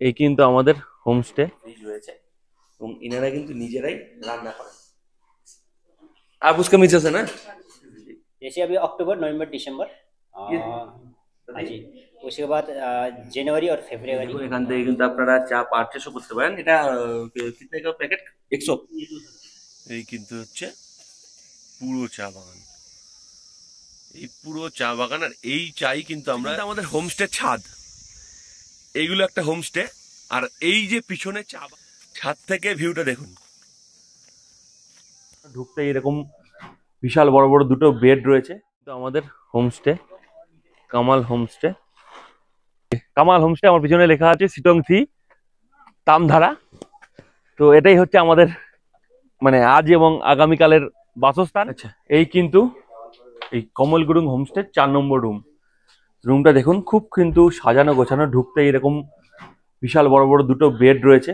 এই কিন্তু আমাদের হোমস্টে ফ্রিজ রয়েছে এবং ইনারা কিন্তু নিজেরাই রান্না করেন। आप उसका मिसेस है ना? जैसे अभी अक्टूबर नवंबर दिसंबर ये हाँ जी। उसके बाद जनवरी और फरवरी। দেখুন এখান থেকে কিন্তু আপনারা চা পারচেসও করতে পারেন। এটা কিতনে का প্যাকেট 100। এই কিন্তু হচ্ছে পুরো চা বাগান, এই পুরো চা বাগান। আর এই চাই কিন্তু আমরা আমাদের হোমস্টে ছাদ, এইগুলো একটা হোমস্টে। আর এই যে পিছনে চা ছাদ থেকে ভিউটা দেখুন, ঢুকতে এরকম বিশাল বড় বড় দুটো বেড রয়েছে। তো আমাদের homestay Kamal homestay, Kamal homestay আমার পিছনে লেখা আছে সিটংথি তামধারা। তো এটাই হচ্ছে আমাদের মানে আজ এবং আগামীকালের বাসস্থান। আচ্ছা, এই কিন্তু এই কমল গুরুং হোমস্টে 4 নম্বর রুম। রুমটা দেখুন খুব কিন্তু সাজানো গোছানো, ঢুকতে এরকম বিশাল বড় বড় দুটো বেড রয়েছে।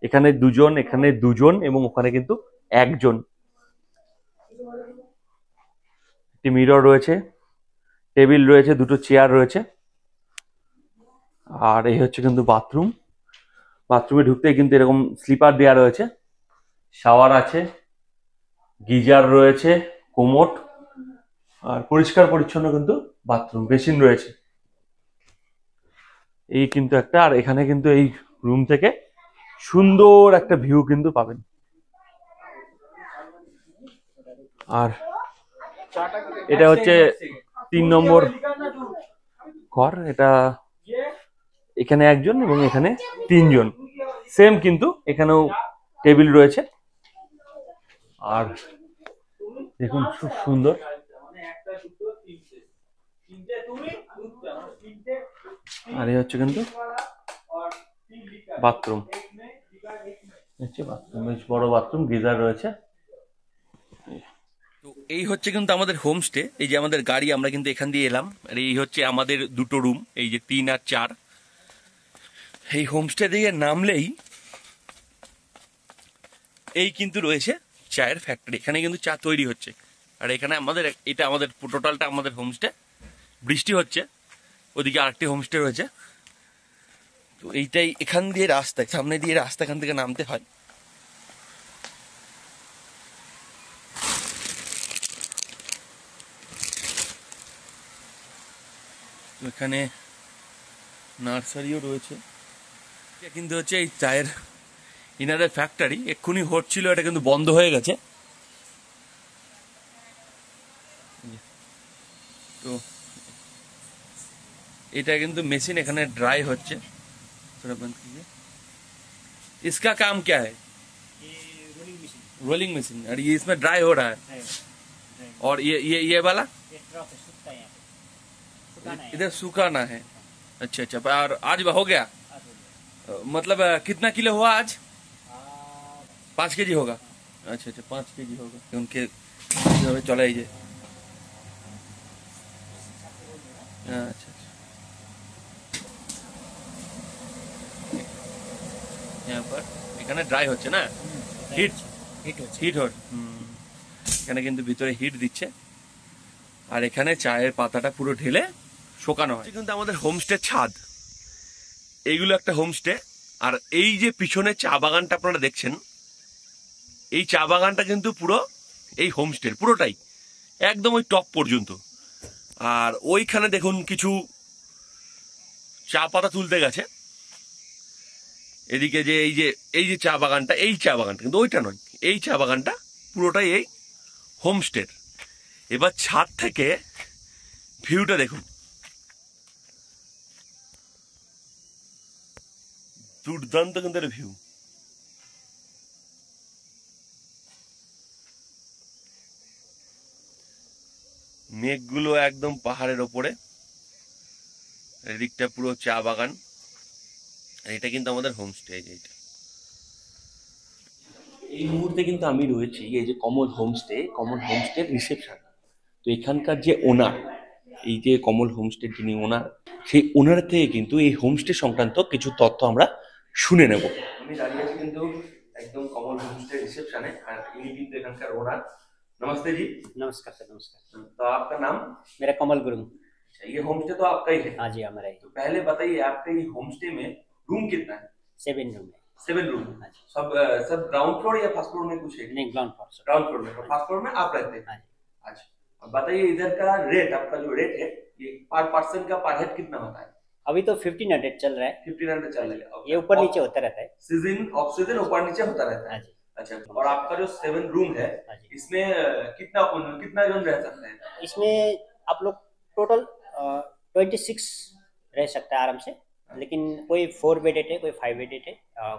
এখানে দুজন, এখানে দুজন এবং ওখানে কিন্তু একজন। একটি মিরর রয়েছে, টেবিল রয়েছে, দুটো চেয়ার রয়েছে। আর এই হচ্ছে কিন্তু বাথরুম। বাথরুমে ঢুকতেই কিন্তু এরকম স্লিপার দেওয়া রয়েছে, শাওয়ার আছে, গিজার রয়েছে, কোমোট, আর পরিষ্কার পরিচ্ছন্ন কিন্তু বাথরুম, বেসিন রয়েছে। এই কিন্তু একটা, আর এখানে কিন্তু এই রুম থেকে সুন্দর একটা ভিউ কিন্তু পাবেন। আর এটা হচ্ছে 3 নম্বর ঘর। এটা এখানে একজন এবং এখানে তিনজন, সেম কিন্তু এখানেও টেবিল রয়েছে। আর দেখুন খুব সুন্দর। আর এই হচ্ছে কিন্তু বাথরুম, হচ্ছে বাথরুম, বেশ বড় বাথরুম, গিজার রয়েছে। তো এই হচ্ছে কিন্তু আমাদের হোমস্টে। এই যে আমাদের গাড়ি, আমরা কিন্তু এখান দিয়ে এলাম। আর এই হচ্ছে আমাদের দুটো রুম, এই যে 3 আর 4। এই হোমস্টে দিয়ে নামলেই এই কিন্তু রয়েছে চায়ের ফ্যাক্টরি, এখানে কিন্তু চা তৈরি হচ্ছে। আর এখানে আমাদের, এটা আমাদের টোটালটা আমাদের হোমস্টে। বৃষ্টি হচ্ছে, ওদিকে আরেকটি হোমস্টে রয়েছে। তো এইটাই, এখান দিয়ে রাস্তা, সামনে দিয়ে রাস্তা, এখান থেকে নামতে হয়। তো এখানে নার্সারিও রয়েছে। এটা কিন্তু হচ্ছে এই চায়ের ইনাদের ফ্যাক্টরি, এক্ষুনি হচ্ছিল, এটা কিন্তু বন্ধ হয়ে গেছে। তো এটা কিন্তু মেশিন, এখানে ড্রাই হচ্ছে। थोड़ा बंद कीजिए। इसका काम क्या है? ये रोलिंग मशीन रोलिंग मशीन। और ये इसमें ड्राई हो रहा है। है। और ये वाला ये ट्रक है, सूखता है यहाँ पे, सुखाना है। इधर सुखाना है। अच्छा अच्छा, और आज हो गया? आज हो गया। मतलब कितना किलो हुआ आज? आ, 5 केजी होगा। अच्छा अच्छा, 5 केजी होगा। उनके चला ही अच्छा अच्छा, यहाँ पर এখানে ড্রাই হচ্ছে না, হিট হিট হচ্ছে। Heat hot. এখানে কিন্তু ভিতরে হিট দিচ্ছে, আর এখানে চায়ের পাতাটা পুরো ঢেলে শোকানো হয়। কিন্তু আমাদের হোমস্টে ছাদ, এইগুলো একটা হোমস্টে। আর এই যে পিছনে চা বাগানটা আপনারা দেখছেন, এই চা বাগানটা কিন্তু পুরো এই হোমস্টের পুরোটাই, একদম ওই টপ পর্যন্ত। আর ওইখানে দেখুন কিছু চা পাতা তুলতে গেছে। এদিকে যে এই যে চা বাগানটা, এই চা বাগানটা কিন্তু ওইটা নয়, এই চা বাগানটা পুরোটাই এই হোমস্টের। এবার ছাদ থেকে ভিউটা দেখুন, দুর্দান্ত কিন্তু একটা ভিউ। মেঘগুলো একদম পাহাড়ের ওপরে, এদিকটা পুরো চা বাগান। এটা কিন্তু আমাদের হোমস্টে। এইটা এই মুহূর্তে কিন্তু আমি রয়েছি এই যে কমল হোমস্টে, কমল হোমস্টের রিসেপশন। তো এখানকার যে ওনার, এই যে কমল হোমস্টের যিনি ওনার, সেই ওনার থেকে কিন্তু এই হোমস্টে সংক্রান্ত কিছু তথ্য আমরা শুনে নেব। আমি দাঁড়িয়ে আছি কিন্তু একদম कमल होमस्टे रिसेप्शन है। और इन्हीं কিন্তু এখানকার ওনার। नमस्ते जी। नमस्कार सर, नमस्कार। तो आपका नाम? मेरा कमल गुरुंग। अच्छा, ये होमस्टे तो आपका ही है? हाँ जी, हमारा ही। तो पहले बताइए, आपके ये होमस्टे में रूम कितना है? 7 रूम है। 7 रूम। हाँ जी। सब ग्राउंड फ्लोर या फर्स्ट फ्लोर में कुछ है? नहीं, ग्राउंड फ्लोर। ग्राउंड फ्लोर में, और फर्स्ट फ्लोर में आप रहते हैं? हाँ जी। अच्छा, अब बताइए इधर का रेट, आपका जो रेट है ये पर पर्सन का पर हेड कितना होता है? अभी तो 1500 चल रहा है। 1500 चल रहा है। ये ऊपर नीचे होता रहता है। सीजन ऑफ सीजन ऊपर नीचे होता रहता हाँ है। जी। अच्छा, और आपका जो 7 रूम है हाँ जी। इसमें कितना जन रह सकते हैं? इसमें आप लोग टोटल 26 रह सकता है आराम से, लेकिन कोई 4 बेडेड है, कोई 5 बेडेड है,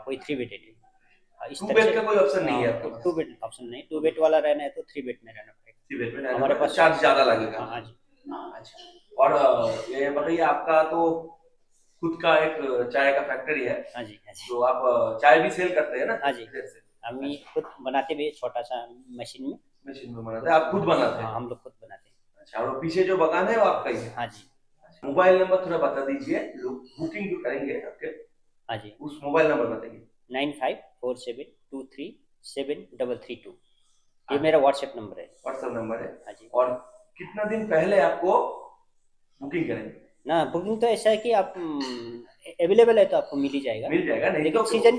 कोई 3 बेडेड है। इस 2 तरह बेड से का कोई ऑप्शन नहीं है आपके पास? 2 बेड ऑप्शन नहीं, 2 बेड वाला रहना है तो 3 बेड में रहना पड़ेगा। 3 बेड में रहने हमारे पर पास चार्ज ज्यादा लगेगा। हाँ जी। अच्छा, और ये बताइए आपका तो खुद का एक चाय का फैक्ट्री है, हाँ जी। हाँ जी। तो आप चाय भी सेल करते हैं ना? हाँ जी। इधर से हम खुद बनाते भी छोटा सा मशीन में। मशीन में बनाते हैं, आप खुद बनाते हैं? हाँ, हम लोग खुद बनाते हैं। अच्छा, और वो पीछे जो बगान है वो आपका ही है? हाँ जी। मोबाइल नंबर थोड़ा बता दीजिए, लोग बुकिंग जो करेंगे आपके, हाँ जी। उस मोबाइल नंबर बताइए। 9547233732। ये मेरा व्हाट्सएप नंबर है। व्हाट्सएप नंबर है। हाँ जी। और कितना दिन पहले आपको बुकिंग करेंगे? ना, बुकिंग तो ऐसा है कि आप अवेलेबल है तो आपको मिल ही जाएगा। मिल जाएगा, नहीं लेकिन तो सीजन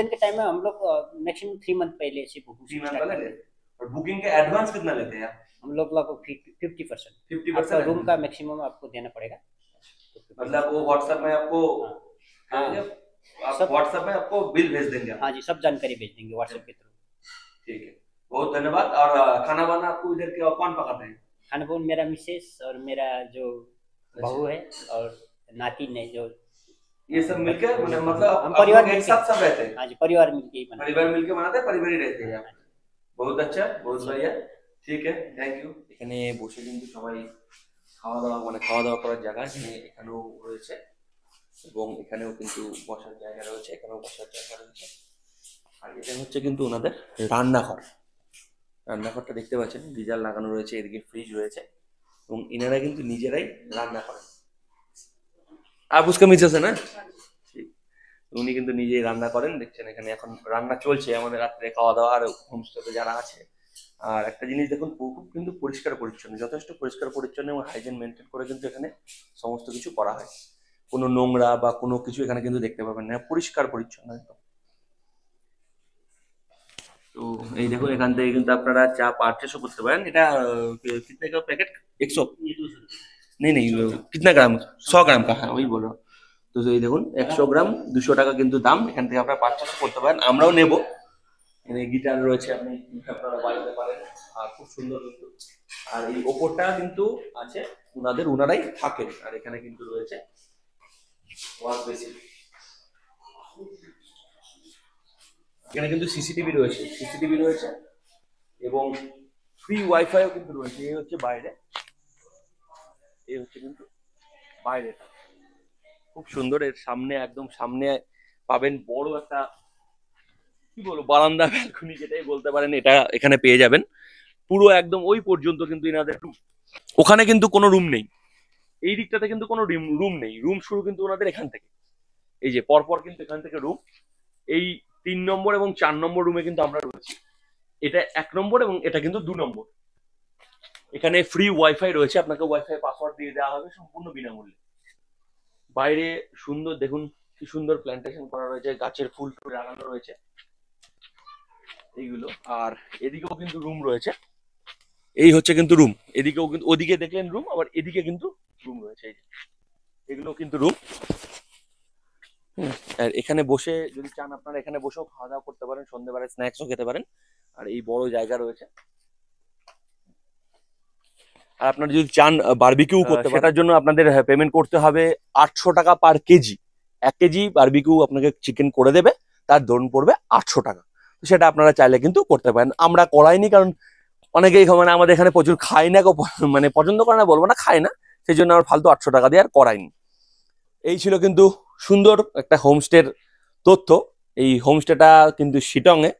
के टाइम में हम लोग मैक्सिमम 3 मंथ पहले से 3 बुकिंग मंथ स्टार्ट पहले करते लेते हैं। हैं। और बुकिंग के एडवांस कितना लेते हैं आप? हम लोग लगभग 50%। 50% आपका रूम का मैक्सिमम आपको देना पड़ेगा। मतलब वो व्हाट्सएप में आपको हाँ। आप सब व्हाट्सएप में आपको बिल भेज देंगे आप? हाँ जी, सब जानकारी भेज देंगे व्हाट्सएप के थ्रू। ठीक है, बहुत धन्यवाद। और खाना वाना आपको इधर के कौन पकाते हैं? खाना वो मेरा मिसेस और मेरा जो बहू है और नातिन है, जो ये सब मिलकर मतलब हम आप परिवार लोग एक मिलके, साथ सब रहते हैं? हाँ जी, परिवार मिलके ही बनाते परिवार मिलके बनाते हैं, परिवार ही रहते हैं आप? हैं। बहुत अच्छा, बहुत बढ़िया, ঠিক আছে, থ্যাংক ইউ। এখানে বসে কিন্তু সবাই খাওয়া দাওয়া করার জায়গা এখানেও রয়েছে, এবং এখানেও কিন্তু বসার জায়গা রয়েছে, এখানেও বসার জায়গা রয়েছে। আর এটা হচ্ছে কিন্তু ওনাদের রান্নাঘর। রান্নাঘরটা দেখতে পাচ্ছেন, গিজার লাগানো রয়েছে, এদিকে ফ্রিজ রয়েছে, এবং এনারা কিন্তু নিজেরাই রান্না করেন। আর বুঝকে মিশছে না, উনি কিন্তু নিজেই রান্না করেন। দেখছেন এখানে এখন রান্না চলছে আমাদের রাত্রে খাওয়া দাওয়া। আর হোমস্টেতে যারা আছে, আর একটা জিনিস দেখুন, খুব কিন্তু পরিষ্কার পরিচ্ছন্ন, যথেষ্ট পরিষ্কার পরিচ্ছন্ন এবং হাইজিন মেনটেন করে কিন্তু এখানে সমস্ত কিছু করা হয়। কোনো নোংরা বা কোনো কিছু এখানে কিন্তু দেখতে পাবেন না, পরিষ্কার পরিচ্ছন্ন একদম। তো এই দেখুন, এখান থেকে কিন্তু আপনারা চা পারচেসও করতে পারেন। এটা कितने का पैकेट? 100? नहीं नहीं, कितना ग्राम? 100 ग्राम का, হ্যাঁ ওই বলো। তো এই দেখুন 100 গ্রাম 200 টাকা কিন্তু দাম। এখান থেকে আপনারা পারচেস করতে পারেন, আমরাও নেব। এখানে গিটার রয়েছে, আপনি আপনারা বাজাতে পারেন, আর খুব সুন্দর কিন্তু। আর এই ওপরটা কিন্তু আছে ওনারাই থাকেন। আর এখানে কিন্তু রয়েছে ওয়াশ বেসিন। এখানে কিন্তু সিসিটিভি রয়েছে এবং ফ্রি ওয়াইফাইও কিন্তু রয়েছে। এই হচ্ছে বাইরে, এই হচ্ছে কিন্তু বাইরেটা, খুব সুন্দর। এর সামনে, একদম সামনে পাবেন বড় একটা, কি বলবো, বারান্দা, ব্যালকনি যেটাই বলতে পারেন, এটা এখানে পেয়ে যাবেন। পুরো একদম ওই পর্যন্ত কিন্তু এনাদের রুম। ওখানে কিন্তু কোনো রুম নেই, এই দিকটাতে কিন্তু কোনো রুম নেই। রুম শুরু কিন্তু ওনাদের এখান থেকে, এই যে পরপর কিন্তু এখান থেকে রুম। এই 3 নম্বর এবং 4 নম্বর রুমে কিন্তু আমরা রয়েছি। এটা 1 নম্বর এবং এটা কিন্তু 2 নম্বর। এখানে ফ্রি ওয়াইফাই রয়েছে, আপনাকে ওয়াইফাই পাসওয়ার্ড দিয়ে দেওয়া হবে সম্পূর্ণ বিনামূল্যে। বাইরে সুন্দর দেখুন, কি সুন্দর প্ল্যান্টেশন করা রয়েছে, গাছের ফুল টুল লাগানো রয়েছে এইগুলো। আর এদিকেও কিন্তু রুম রয়েছে, এই হচ্ছে কিন্তু রুম। এদিকেও কিন্তু, ওদিকে দেখলেন রুম, আবার এদিকে কিন্তু রুম রয়েছে। এই যে এগুলো কিন্তু রুম। আর এখানে বসে যদি চান আপনারা এখানে বসেও খাওয়া দাওয়া করতে পারেন, সন্ধ্যেবেলা স্ন্যাক্সও খেতে পারেন। আর এই বড় জায়গা রয়েছে। আর আপনারা যদি চান বারবিকিউ করতে পারেন, সেটার জন্য আপনাদের পেমেন্ট করতে হবে 800 টাকা পার কেজি। 1 কেজি বারবিকিউ আপনাকে চিকেন করে দেবে, তার ধরুন পড়বে 800 টাকা। সেটা আপনারা চাইলে কিন্তু করতে পারেন। আমরা করাইনি, কারণ অনেকেই মানে আমাদের এখানে প্রচুর খায় না, মানে পছন্দ করে না বলবো না, খায় না, সেই জন্য আমার ফালতু 800 টাকা দিয়ে আর করাইনি। এই ছিল কিন্তু সুন্দর একটা হোমস্টের তথ্য। এই হোমস্টেটা কিন্তু শিটংয়ে,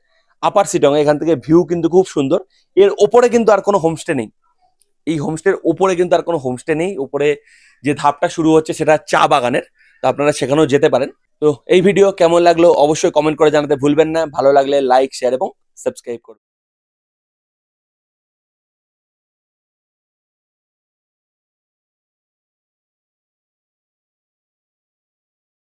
আপার শিটংয়ে। এখান থেকে ভিউ কিন্তু খুব সুন্দর। এর ওপরে কিন্তু আর কোনো হোমস্টে নেই, এই হোমস্টের ওপরে কিন্তু আর কোনো হোমস্টে নেই। ওপরে যে ধাপটা শুরু হচ্ছে সেটা চা বাগানের, তো আপনারা সেখানেও যেতে পারেন। তো এই ভিডিও কেমন লাগলো অবশ্যই কমেন্ট করে জানাতে ভুলবেন না। ভালো লাগলে লাইক, শেয়ার এবং সাবস্ক্রাইব করুন।